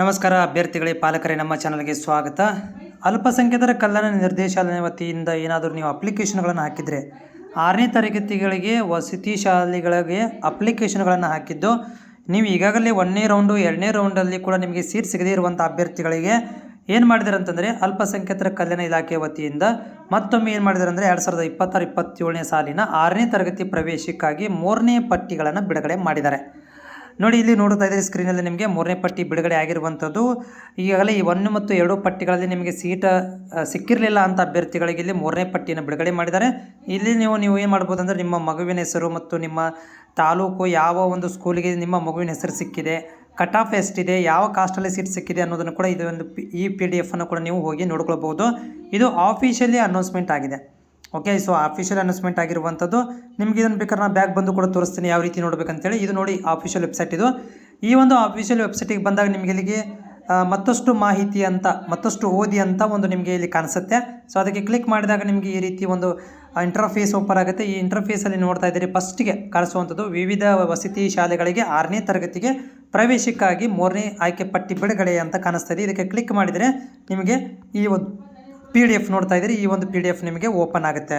ನಮಸ್ಕಾರ ಅಭ್ಯರ್ಥಿಗಳೇ, ಪಾಲಕರೇ, ನಮ್ಮ ಚಾನಲ್ಗೆ ಸ್ವಾಗತ. ಅಲ್ಪಸಂಖ್ಯಾತರ ಕಲ್ಯಾಣ ನಿರ್ದೇಶಾಲಯ ವತಿಯಿಂದ ಏನಾದರೂ ನೀವು ಅಪ್ಲಿಕೇಶನ್ಗಳನ್ನು ಹಾಕಿದರೆ 6ನೇ ತರಗತಿಗಳಿಗೆ ವಸತಿ ಶಾಲೆಗಳಿಗೆ ಅಪ್ಲಿಕೇಶನ್ಗಳನ್ನು ಹಾಕಿದ್ದು ನೀವು ಈಗಾಗಲೇ 1ನೇ ರೌಂಡು 2ನೇ ರೌಂಡಲ್ಲಿ ಕೂಡ ನಿಮಗೆ ಸೀಟ್ ಸಿಗದೇ ಇರುವಂಥ ಅಭ್ಯರ್ಥಿಗಳಿಗೆ ಏನು ಮಾಡಿದ್ದಾರೆ ಅಂತಂದರೆ ಅಲ್ಪಸಂಖ್ಯಾತರ ಕಲ್ಯಾಣ ಇಲಾಖೆ ವತಿಯಿಂದ ಮತ್ತೊಮ್ಮೆ ಏನು ಮಾಡಿದ್ದಾರೆ ಅಂದರೆ 2026-27ನೇ ಸಾಲಿನ 6ನೇ ತರಗತಿ ಪ್ರವೇಶಕ್ಕಾಗಿ 3ನೇ ಪಟ್ಟಿಗಳನ್ನು ಬಿಡುಗಡೆ ಮಾಡಿದ್ದಾರೆ. ನೋಡಿ, ಇಲ್ಲಿ ನೋಡ್ತಾ ಇದ್ದೀರಿ ಸ್ಕ್ರೀನಲ್ಲಿ ನಿಮಗೆ 3ನೇ ಪಟ್ಟಿ ಬಿಡುಗಡೆ ಆಗಿರುವಂಥದ್ದು. ಈಗಾಗಲೇ ಈ 1 ಮತ್ತು 2 ಪಟ್ಟಿಗಳಲ್ಲಿ ನಿಮಗೆ ಸೀಟ್ ಸಿಕ್ಕಿರಲಿಲ್ಲ ಅಂತ ಅಭ್ಯರ್ಥಿಗಳಿಗೆ ಇಲ್ಲಿ 3ನೇ ಪಟ್ಟಿಯನ್ನು ಬಿಡುಗಡೆ ಮಾಡಿದ್ದಾರೆ. ಇಲ್ಲಿ ನೀವು ಏನು ಮಾಡ್ಬೋದು ಅಂದರೆ ನಿಮ್ಮ ಮಗುವಿನ ಹೆಸರು ಮತ್ತು ನಿಮ್ಮ ತಾಲೂಕು, ಯಾವ ಒಂದು ಸ್ಕೂಲಿಗೆ ನಿಮ್ಮ ಮಗುವಿನ ಹೆಸರು ಸಿಕ್ಕಿದೆ, ಕಟ್ ಆಫ್ ಎಷ್ಟಿದೆ, ಯಾವ ಕಾಸ್ಟಲ್ಲಿ ಸೀಟ್ ಸಿಕ್ಕಿದೆ ಅನ್ನೋದನ್ನು ಕೂಡ ಈ PDF ಅನ್ನು ಕೂಡ ನೀವು ಹೋಗಿ ನೋಡ್ಕೊಳ್ಬೋದು. ಇದು ಆಫಿಷಿಯಲಿ ಅನೌನ್ಸ್ಮೆಂಟ್ ಆಗಿದೆ. ಓಕೆ, ಸೊ ಆಫಿಷಿಯಲ್ ಅನೌನ್ಸ್ಮೆಂಟ್ ಆಗಿರುವಂಥದ್ದು. ನಿಮಗೆ ಇದನ್ನು ಬೇಕಾದ್ರೆ ನಾನು ಬ್ಯಾಗ್ ಬಂದು ಕೂಡ ತೋರಿಸ್ತೀನಿ ಯಾವ ರೀತಿ ನೋಡಬೇಕಂತೇಳಿ. ಇದು ನೋಡಿ ಆಫಿಷಿಯಲ್ ವೆಬ್ಸೈಟ್. ಇದು ಈ ಒಂದು ಆಫಿಷಿಯಲ್ ವೆಬ್ಸೈಟಿಗೆ ಬಂದಾಗ ನಿಮಗೆ ಇಲ್ಲಿಗೆ ಮತ್ತಷ್ಟು ಮಾಹಿತಿ ಅಂತ, ಮತ್ತಷ್ಟು ಓದಿ ಅಂತ ಒಂದು ನಿಮಗೆ ಇಲ್ಲಿ ಕಾಣಿಸುತ್ತೆ. ಸೊ ಅದಕ್ಕೆ ಕ್ಲಿಕ್ ಮಾಡಿದಾಗ ನಿಮಗೆ ಈ ರೀತಿ ಒಂದು ಇಂಟರ್ಫೇಸ್ ಓಪನ್ ಆಗುತ್ತೆ. ಈ ಇಂಟರ್ಫೇಸಲ್ಲಿ ನೋಡ್ತಾ ಇದ್ದೀರಿ, ಫಸ್ಟಿಗೆ ಕಾಣಿಸುವಂಥದ್ದು ವಿವಿಧ ವಸತಿ ಶಾಲೆಗಳಿಗೆ 6ನೇ ತರಗತಿಗೆ ಪ್ರವೇಶಕ್ಕಾಗಿ 3ನೇ ಆಯ್ಕೆ ಪಟ್ಟಿ ಬಿಡುಗಡೆ ಅಂತ ಕಾಣಿಸ್ತಾ ಇದೆ. ಇದಕ್ಕೆ ಕ್ಲಿಕ್ ಮಾಡಿದರೆ ನಿಮಗೆ ಈ ಒಂದು PDF ನೋಡ್ತಾ ಇದ್ದೀರಿ, ಈ ಒಂದು PDF ನಿಮಗೆ ಓಪನ್ ಆಗುತ್ತೆ.